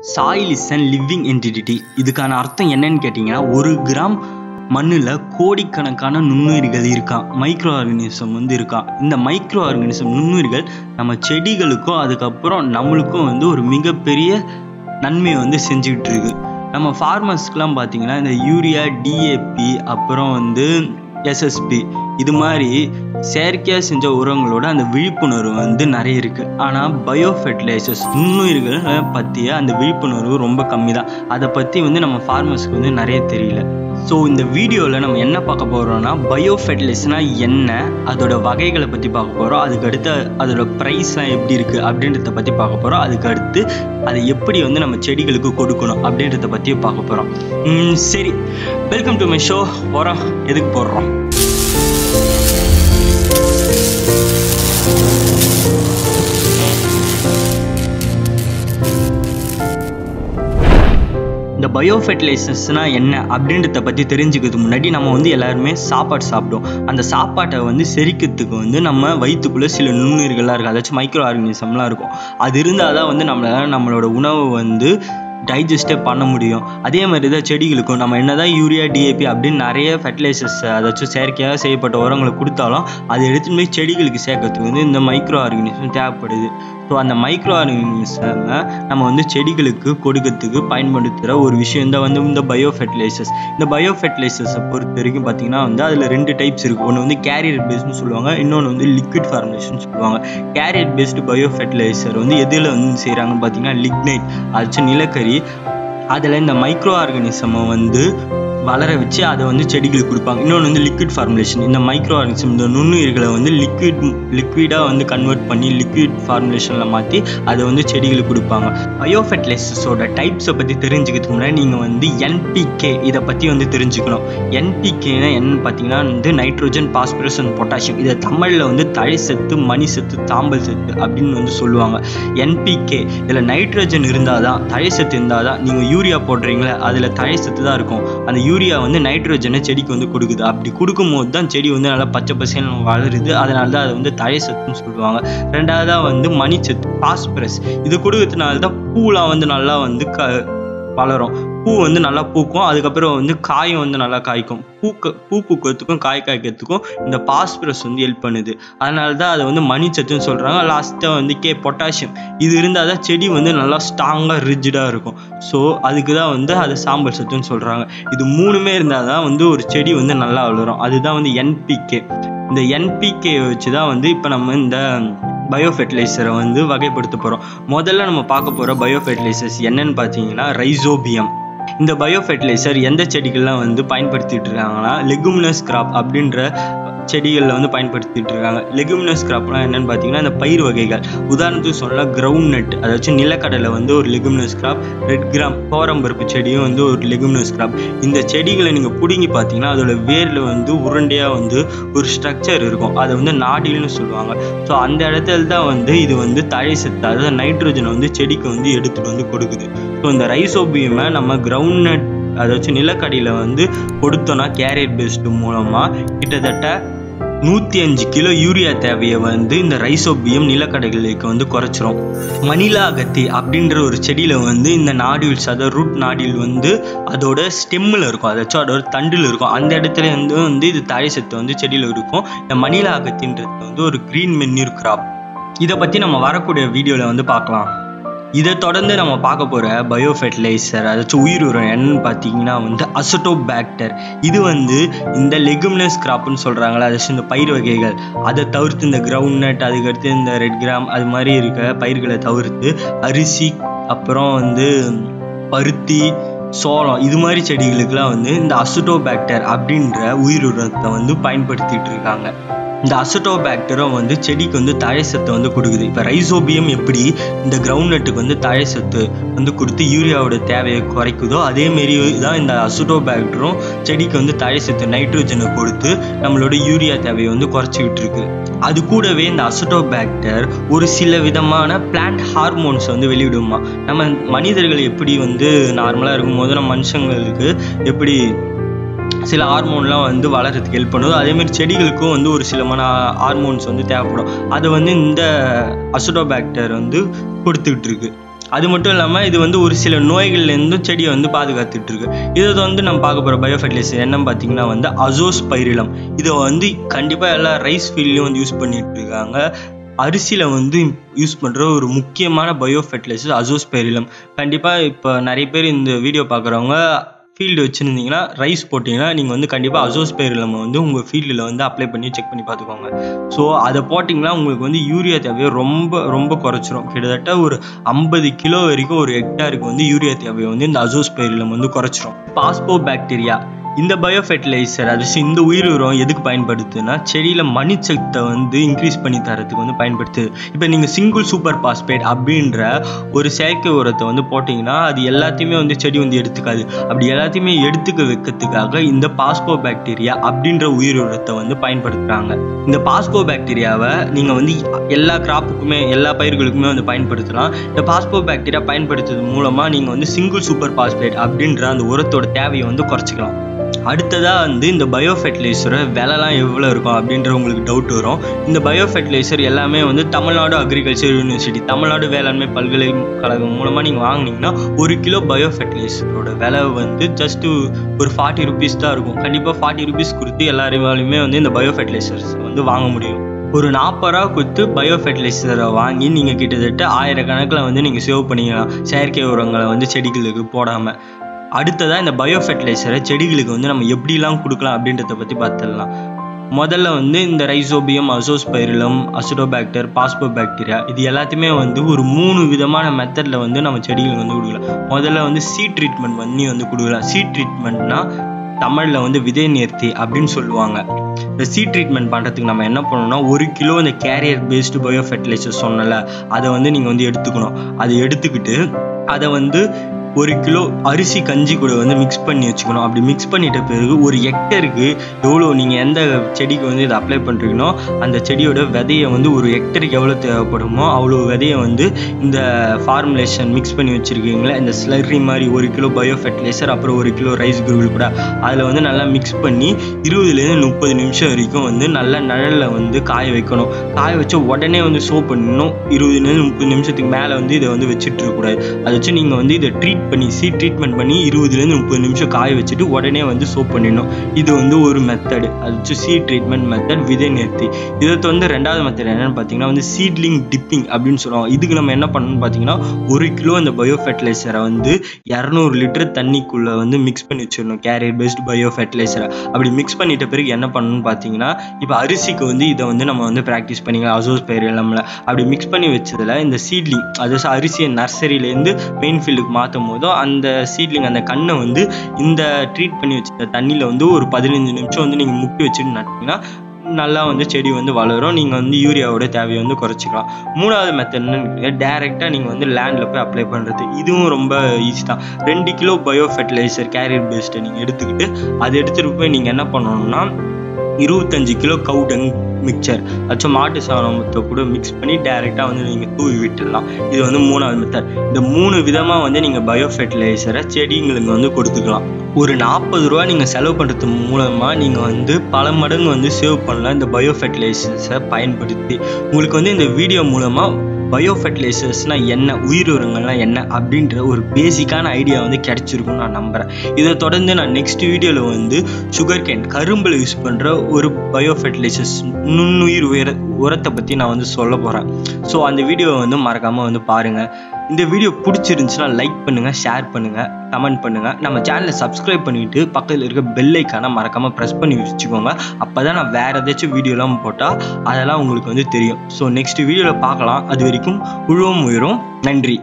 Soil is an living entity. இதுக்கான அர்த்தம் என்னன்னு கேட்டிங்கன்னா, 1 கிராம் மண்ணில் கோடிக்கணக்கான நுண்ணுயிர்கள் இருக்கான், மைக்ரோ ஆர்கானிசம் இருக்கான். இந்த மைக்ரோ ஆர்கானிசம் நுண்ணுயிர்கள் நம்ம செடிகளுக்கும் அதுக்கப்புறம் நம்மளுக்கும் ஒரு மிகப்பெரிய நன்மையை செஞ்சுக்கிட்டு இருக்கு. நம்ம ஃபார்மர்ஸ்க்கெலாம் பார்த்தீங்கன்னா இந்த யூரியா, டிஏபி, அப்புறம் எஸ்எஸ்பி இது மாதிரி செயற்கையாக செஞ்ச உரங்களோட அந்த விழிப்புணர்வு நிறைய இருக்குது. ஆனால் பயோஃபெர்டிலைசர்ஸ் நுண்ணுயிர்களை பற்றிய அந்த விழிப்புணர்வு ரொம்ப கம்மி தான். அதை பற்றி நம்ம ஃபார்மர்ஸ்க்கு நிறைய தெரியல. ஸோ இந்த வீடியோவில் நம்ம என்ன பார்க்க போகிறோம்னா, பயோஃபெர்டிலைசர்னால் என்ன, அதோட வகைகளை பற்றி பார்க்க போகிறோம். அதுக்கடுத்து அதோட ப்ரைஸ்லாம் எப்படி இருக்குது அப்படின்றத பற்றி பார்க்க போகிறோம். அதுக்கடுத்து அதை எப்படி நம்ம செடிகளுக்கு கொடுக்கணும் அப்படின்றத பற்றியும் பார்க்க போகிறோம். சரி, வெல்கம் டு மை ஷோ. போகிறோம், எதுக்கு போடுறோம்? இந்த பயோஃபெர்டிலைசர்ஸ்னால் என்ன அப்படின்றத பற்றி தெரிஞ்சுக்கிறதுக்கு முன்னாடி நம்ம எல்லாருமே சாப்பாடு சாப்பிடுவோம். அந்த சாப்பாட்டை செரிக்கிறதுக்கு நம்ம வயிற்றுக்குள்ளே சில நுண்ணுயிர்கள்லாம் இருக்குது, அதாச்சும் மைக்ரோ ஆர்கானிசம்லாம் இருக்கும். அது இருந்தால் தான் நம்மளோட உணவை டைஜஸ்டே பண்ண முடியும். அதே மாதிரி தான் செடிகளுக்கும் நம்ம என்னதான் யூரியா, டிஏபி அப்படின்னு நிறைய ஃபெர்டிலைசர்ஸ் அதாச்சும் செயற்கையாக செய்யப்பட்ட உரங்களை கொடுத்தாலும் அதை எடுத்துகிட்டு போய் செடிகளுக்கு சேர்க்கறதுக்கு இந்த மைக்ரோ ஆர்கானிசம் தேவைப்படுது. ஸோ அந்த மைக்ரோ ஆர்கானிசமை நம்ம செடிகளுக்கு கொடுக்கறதுக்கு பயன்படுத்துகிற ஒரு விஷயம் தான் இந்த பயோஃபெர்டிலைசர்ஸ். இந்த பயோஃபெர்டிலைசர்ஸை பொறுத்த வரைக்கும் பார்த்தீங்கன்னா அதில் 2 டைப்ஸ் இருக்குது. ஒன்று கேரியர் பேஸ்ட்னு சொல்லுவாங்க, இன்னொன்று லிக்விட் ஃபார்முலேஷன் சொல்லுவாங்க. கேரியர் பேஸ்டு பயோஃபெர்டிலைசர் எதில் செய்கிறாங்கன்னு பார்த்தீங்கன்னா லிக்னைட், அதாச்சும் நிலக்கரி. அதில் இந்த மைக்ரோ ஆர்கானிசமை வளர வச்சு அதை செடிகளுக்கு கொடுப்பாங்க. இன்னொன்று லிக்விட் ஃபார்முலேஷன். இந்த மைக்ரோ ஆர்கானிசம் இந்த நுண்ணுயிர்களை லிக்விடாக கன்வெர்ட் பண்ணி லிக்விட் ஃபார்முலேஷனில் மாற்றி அதை செடிகளுக்கு கொடுப்பாங்க. பயோஃபெர்டிலைசர்ஸோட டைப்ஸை பற்றி தெரிஞ்சுக்கிறதுக்கு முன்னாடி நீங்கள் என்பிகே இதை பற்றி தெரிஞ்சுக்கணும். என்பிகேனா என்னன்னு பார்த்தீங்கன்னா நைட்ரோஜன், பாஸ்பரஸ் அண்ட் பொட்டாசியம். இதை தமிழில் தழை சத்து, மணி சத்து, தாம்பல் சத்து அப்படின்னு சொல்லுவாங்க. என்பிகே இதில் நைட்ரோஜன் இருந்தால் தான், தழை சத்து இருந்தால் தான். நீங்கள் யூரியா போடுறீங்களே அதில் தழை சத்து தான் இருக்கும். அந்த யூரியா நைட்ரோஜனை செடிக்கு கொடுக்குது. அப்படி கொடுக்கும்போது தான் செடி நல்லா பச்சை பசேல்னு வளருது. அதனால தான் அதை தழை சத்துன்னு சொல்லுவாங்க. ரெண்டாவதாக மணிச்சத்து, பாஸ்பரஸ். இது கொடுக்கறதுனால தான் பூலாம் நல்லா வளரும். பூ நல்லா பூக்கும். அதுக்கப்புறம் காயும் நல்லா காய்க்கும். பூ பூக்கிறதுக்கும் காய் காய்க்கிறதுக்கும் இந்த பாஸ்பரஸ் ஹெல்ப் பண்ணுது. அதனால தான் அதை மணிச்சத்துன்னு சொல்கிறாங்க. லாஸ்ட்டாக பொட்டாசியம். இது இருந்தால் தான் செடி நல்லா ஸ்ட்ராங்காக ரிஜிடாக இருக்கும். ஸோ அதுக்கு தான் அதை சாம்பல் சத்துன்னு சொல்கிறாங்க. இது 3மே இருந்தால் தான் ஒரு செடி நல்லா வளரும். அதுதான் என்பிகே. இந்த என்பிகே வச்சு தான் இப்போ நம்ம இந்த பயோஃபெர்டிலைசரை வகைப்படுத்த போகிறோம். முதல்ல நம்ம பார்க்க போகிற பயோஃபெர்டிலைசர்ஸ் என்னன்னு பார்த்தீங்கன்னா ரைசோபியம். இந்த பயோஃபெர்டிலைசர் எந்த செடிகள்லாம் பயன்படுத்திட்டு இருக்காங்கன்னா, லெகுமினஸ் கிராப் அப்படின்ற செடிகளில் பயன்படுத்திட்டு இருக்காங்க. லெகுமினஸ் கிராப்லாம் என்னன்னு பார்த்தீங்கன்னா இந்த பயிர் வகைகள். உதாரணத்துக்கு சொல்லலாம் கிரவுண்ட் நட், அதாச்சும் நிலக்கடலை ஒரு லெகுமினஸ் கிராப். ரெட் கிராம் கோரம்பருப்பு செடியும் ஒரு லெகுமினஸ் கிராப். இந்த செடிகளை நீங்கள் பிடுங்கி பார்த்தீங்கன்னா அதோட வேரில் உருண்டையாக ஒரு ஸ்ட்ரக்சர் இருக்கும். அதை நாடில்னு சொல்லுவாங்க. ஸோ அந்த இடத்துல தான் இது தழை சத்து, அதாவது நைட்ரோஜனை செடிக்கு எடுத்துகிட்டு கொடுக்குது. ஸோ இந்த ரைசோபியமை நம்ம கிரவுண்ட் நட் அதாச்சும் நிலக்கடியில் கொடுத்தோன்னா கேரியர் பேஸ்டு மூலமாக கிட்டத்தட்ட 105 கிலோ யூரியா தேவையை இந்த ரைசோபியம் நிலக்கடைகளுக்கு குறைச்சிரும். மணிலா அகத்தி அப்படின்ற ஒரு செடியில் இந்த நாடியூல்ஸ், அதாவது ரூட் நாடியூல் அதோட ஸ்டெம்மில் இருக்கும், அதாச்சும் அதோட தண்டில் இருக்கும். அந்த இடத்துல இது தழை சத்து செடியில் இருக்கும். இந்த மணிலா அகத்தின்றது ஒரு கிரீன் மென்யூர் கிராப். இதை பற்றி நம்ம வரக்கூடிய வீடியோவில் பார்க்கலாம். இதை தொடர்ந்து நம்ம பார்க்க போகிற பயோஃபெர்டிலைசர் அதாச்சும் உயிர் உரம் என்னன்னு பார்த்தீங்கன்னா அசட்டோபாக்டர். இது இந்த லெகுமினஸ் கிராப்னு சொல்கிறாங்களா, அதாச்சும் இந்த பயிர் வகைகள். அதை தவிர்த்து இந்த கிரவுண்ட் நட், அதுக்கடுத்து இந்த ரெட் கிராம் அது மாதிரி இருக்க பயிர்களை தவிர்த்து அரிசி, அப்புறம் பருத்தி, சோளம் இது மாதிரி செடிகளுக்கெல்லாம் இந்த அசட்டோபாக்டர் அப்படின்ற உயிர் உரத்தை பயன்படுத்திட்டு இருக்காங்க. இந்த அசட்டோபாக்டரும் செடிக்கு தழை சத்தை கொடுக்குது. இப்போ ரைசோபியம் எப்படி இந்த கிரவுண்ட் நட்டுக்கு தழை சத்து கொடுத்து யூரியாவோட தேவையை குறைக்குதோ, அதேமாரி தான் இந்த அசட்டோபாக்டரும் செடிக்கு தழை சத்து நைட்ரோஜனை கொடுத்து நம்மளோட யூரியா தேவையை குறைச்சிக்கிட்டு இருக்கு. அது கூடவே இந்த அசட்டோபாக்டர் ஒரு சில விதமான பிளான்ட் ஹார்மோன்ஸ் வெளியிடுமா. நம்ம மனிதர்கள் எப்படி நார்மலாக இருக்கும்போது நம்ம மனுஷங்களுக்கு எப்படி சில ஹார்மோன்லாம் வளர்கிறதுக்கு ஹெல்ப் பண்ணுது, அதேமாதிரி செடிகளுக்கும் ஒரு சிலமான ஹார்மோன்ஸ் தேவைப்படும். அதை இந்த அசட்டோபாக்டர் கொடுத்துக்கிட்டு இருக்கு. அது மட்டும் இல்லாமல் இது வந்து ஒரு சில நோய்கள்லேருந்தும் செடியை வந்து பாதுகாத்துட்டு இருக்கு. இதை வந்து நம்ம பார்க்க போகிற பயோஃபர்டிலைசர் என்னன்னு பார்த்தீங்கன்னா வந்து அசோஸ்பைரிலம். இதை வந்து கண்டிப்பாக எல்லா ரைஸ் ஃபீல்ட்லையும் வந்து யூஸ் பண்ணிட்டு இருக்காங்க. அரிசியில் வந்து யூஸ் பண்ணுற ஒரு முக்கியமான பயோஃபர்டிலைசர் அசோஸ்பைரிலம். கண்டிப்பாக இப்போ நிறைய பேர் இந்த வீடியோ பார்க்குறவங்க ஃபீல்டு வச்சுருந்தீங்கன்னா, ரைஸ் போட்டிங்கன்னா நீங்கள் வந்து கண்டிப்பாக அசோஸ்பைரிலம் வந்து உங்கள் ஃபீல்டில் வந்து அப்ளை பண்ணி செக் பண்ணி பார்த்துக்கோங்க. ஸோ அதை போட்டிங்கன்னா உங்களுக்கு வந்து யூரியா தேவையை ரொம்ப ரொம்ப குறைச்சிரும். கிட்டத்தட்ட ஒரு 50 கிலோ வரைக்கும் ஒரு ஹெக்டாருக்கு வந்து யூரியா தேவையை வந்து இந்த அசோஸ்பைரிலம் வந்து குறைச்சிரும். பாஸ்போபாக்டீரியா இந்த பயோஃபர்டிலைசர் அரிசி இந்த உயிர் உரம் எதுக்கு பயன்படுத்துன்னா செடியில் மணிச்சத்தை வந்து இன்க்ரீஸ் பண்ணி தரத்துக்கு வந்து பயன்படுத்துது. இப்போ நீங்கள் சிங்கிள் சூப்பர் பாஸ்பேட் அப்படின்ற ஒரு செயற்கை உரத்தை வந்து போட்டிங்கன்னா அது எல்லாத்தையுமே வந்து செடி வந்து எடுத்துக்காது. அப்படி எல்லாத்தையுமே எடுத்துக்க வைக்கிறதுக்காக இந்த பாஸ்போபாக்டீரியா அப்படின்ற உயிர் உரத்தை வந்து பயன்படுத்துகிறாங்க. இந்த பாஸ்போபாக்டீரியாவை நீங்கள் வந்து எல்லா கிராப்புக்குமே எல்லா பயிர்களுக்குமே வந்து பயன்படுத்தலாம். இந்த பாஸ்போபாக்டீரியா பயன்படுத்துறது மூலமாக நீங்கள் வந்து சிங்கிள் சூப்பர் பாஸ்பேட் அப்படின்ற அந்த உரத்தோட தேவையை வந்து குறைச்சிக்கலாம். அடுத்ததாக வந்து இந்த பயோஃபர்டிலைசரை விலைலாம் எவ்வளோ இருக்கும் அப்படின்ற உங்களுக்கு டவுட் வரும். இந்த பயோஃபர்டிலைசர் எல்லாமே வந்து தமிழ்நாடு அக்ரிகல்ச்சர் யூனிவர்சிட்டி தமிழ்நாடு வேளாண்மை பல்கலைக்கழகம் மூலமாக நீங்கள் வாங்கினீங்கன்னா 1 கிலோ பயோஃபர்டிலைசரோட விலை வந்து ஜஸ்ட்டு ஒரு 40 ருபீஸ் தான் இருக்கும். கண்டிப்பாக 40 ருபீஸ் கொடுத்து எல்லாருமே வந்து இந்த பயோஃபர்டிலைசர்ஸ் வந்து வாங்க முடியும். ஒரு 40 ரூபா கொடுத்து பயோஃபர்டிலைசரை வாங்கி நீங்கள் கிட்டத்தட்ட 1000 கணக்கில் வந்து நீங்கள் சேவ் பண்ணிக்கலாம், செயற்கை உரங்களை வந்து செடிகளுக்கு போடாமல். அடுத்ததாக இந்த பயோஃபர்டிலைசரை செடிகளுக்கு வந்து நம்ம எப்படிலாம் கொடுக்கலாம் அப்படின்றத பற்றி பார்த்துடலாம். முதல்ல வந்து இந்த ரைசோபியம், அசோஸ்பைரிலம், அசிடோபாக்டர், பாஸ்போபாக்டீரியா இது எல்லாத்தையுமே வந்து ஒரு 3 விதமான மெத்தடில் வந்து நம்ம செடிகளுக்கு வந்து கொடுக்கலாம். முதல்ல வந்து சீட் ட்ரீட்மெண்ட் பண்ணி வந்து கொடுக்கலாம். சீட் ட்ரீட்மெண்ட்னா தமிழில் வந்து விதை நேர்த்தி அப்படின்னு சொல்லுவாங்க. இந்த சீட் ட்ரீட்மெண்ட் பண்ணுறதுக்கு நம்ம என்ன பண்ணணும்னா 1 கிலோ இந்த கேரியர் பேஸ்டு பயோஃபர்டிலைசர் சொன்னல அதை வந்து நீங்கள் வந்து எடுத்துக்கணும். அதை எடுத்துக்கிட்டு அதை வந்து 1 கிலோ அரிசி கஞ்சி கூட வந்து மிக்ஸ் பண்ணி வச்சுக்கணும். அப்படி மிக்ஸ் பண்ணிட்ட பிறகு ஒரு ஹெக்டருக்கு எவ்வளோ நீங்கள் எந்த செடிக்கு வந்து இதை அப்ளை பண்ணுறீங்களோ அந்த செடியோட விதையை வந்து ஒரு ஹெக்டருக்கு எவ்வளோ தேவைப்படுமோ அவ்வளோ விதையை வந்து இந்த ஃபார்முலேஷன் மிக்ஸ் பண்ணி வச்சுருக்கீங்களா இந்த ஸ்லர்ரி மாதிரி 1 கிலோ பயோஃபர்டிலைசர் அப்புறம் 1 கிலோ ரைஸ் குருவில் கூட அதில் வந்து நல்லா மிக்ஸ் பண்ணி 20 to 30 நிமிஷம் வரைக்கும் வந்து நல்லா நிழலில் வந்து காய வைக்கணும். காய வச்சு உடனே வந்து சோப் பண்ணணும். 20 to 30 நிமிஷத்துக்கு மேலே வந்து இதை வந்து வச்சுட்டு இருக்கக்கூடாது. அதை வச்சு நீங்கள் வந்து இதை சீட் ட்ரீட்மெண்ட் பண்ணி 20 to 30 நிமிஷம் காய வச்சுட்டு உடனே வந்து சோப் பண்ணிடணும். இது வந்து ஒரு மெத்தடு. அது வச்சு சீட் ட்ரீட்மெண்ட் மெத்தட், விதை நேர்த்தி. இதை வந்து ரெண்டாவது மெத்தட் என்னன்னு பார்த்தீங்கன்னா வந்து சீட்லிங் டிப்பிங் அப்படின்னு சொல்லுவாங்க. இதுக்கு நம்ம என்ன பண்ணணும்னு பார்த்தீங்கன்னா 1 கிலோ அந்த பயோஃபர்டிலைசரை வந்து 200 லிட்டர் தண்ணிக்குள்ளே வந்து மிக்ஸ் பண்ணி வச்சிடணும். கேரியர் பேஸ்டு பயோஃபர்டிலைசரை அப்படி மிக்ஸ் பண்ணிட்ட பிறகு என்ன பண்ணணும்னு பார்த்தீங்கன்னா இப்போ அரிசிக்கு வந்து இதை வந்து நம்ம வந்து ப்ராக்டிஸ் பண்ணிக்கலாம். அசோஸ்பைரிலம்ல அப்படி மிக்ஸ் பண்ணி வச்சதில் இந்த சீட்லிங் அது அரிசியை நர்சரியிலேருந்து மெயின் ஃபீல்டுக்கு மாற்றும் போது அந்த சீட்லிங் அந்த கண்ணை வந்து இந்த ட்ரீட் பண்ணி வச்ச தண்ணியில் வந்து ஒரு 15 நிமிஷம் வந்து நீங்கள் முக்கி வச்சுட்டு நட்டிங்கன்னா நல்லா வந்து செடி வந்து வளரும். நீங்கள் வந்து யூரியாவோட தேவையை வந்து குறைச்சிக்கலாம். மூணாவது மெத்தட் என்னன்னு டைரெக்டாக நீங்கள் வந்து லேண்டில் போய் அப்ளை பண்ணுறது. இதுவும் ரொம்ப ஈஸி தான். 2 கிலோ பயோஃபர்டிலைசர் கேரியர் பேஸ்ட்டை நீங்கள் எடுத்துக்கிட்டு அதை எடுத்துகிட்டு போய் நீங்கள் என்ன பண்ணணும்னா 25 கிலோ கவுடங் மிக்சர் அச்சும் மாட்டு சாணத்தை கூட மிக்ஸ் பண்ணி டைரெக்டாக வந்து நீங்கள் தூவி விட்டுடலாம். இது வந்து மூணாவது மெத்தட். இந்த 3 விதமாக வந்து நீங்கள் பயோஃபர்டிலைசரை செடிங்களுக்கு வந்து கொடுத்துக்கலாம். ஒரு 40 ரூபா நீங்கள் செலவு பண்ணுறது மூலமாக நீங்கள் வந்து பல மடங்கு வந்து சேவ் பண்ணலாம் இந்த பயோஃபர்டிலைசர்ஸை பயன்படுத்தி. உங்களுக்கு வந்து இந்த வீடியோ மூலமாக பயோஃபர்டிலைசர்ஸ்னால் என்ன, உயிர் உரங்கள்லாம் என்ன அப்படின்ற ஒரு பேசிக்கான ஐடியா வந்து கிடைச்சிருக்குன்னு நான் நம்புகிறேன். இதை தொடர்ந்து நான் நெக்ஸ்ட் வீடியோவில் வந்து சுகர் கேன் கரும்பில் யூஸ் பண்ணுற ஒரு பயோஃபர்டிலைசர்ஸ் நுண்ணுயிர் உரத்தை பற்றி நான் வந்து சொல்ல போகிறேன். ஸோ அந்த வீடியோவை வந்து மறக்காமல் வந்து பாருங்கள். இந்த வீடியோ பிடிச்சிருந்துச்சுன்னா லைக் பண்ணுங்கள், ஷேர் பண்ணுங்கள், கமெண்ட் பண்ணுங்கள். நம்ம சேனலை சப்ஸ்கிரைப் பண்ணிவிட்டு பக்கத்தில் இருக்க பெல் ஐக்கானை மறக்காமல் ப்ரெஸ் பண்ணி வச்சுக்கோங்க. அப்போ தான் நான் வேறு ஏதாச்சும் வீடியோலாம் போட்டால் அதெல்லாம் உங்களுக்கு வந்து தெரியும். ஸோ நெக்ஸ்ட் வீடியோவில் பார்க்கலாம். அது வரைக்கும் உழுவும் உயிரும். நன்றி.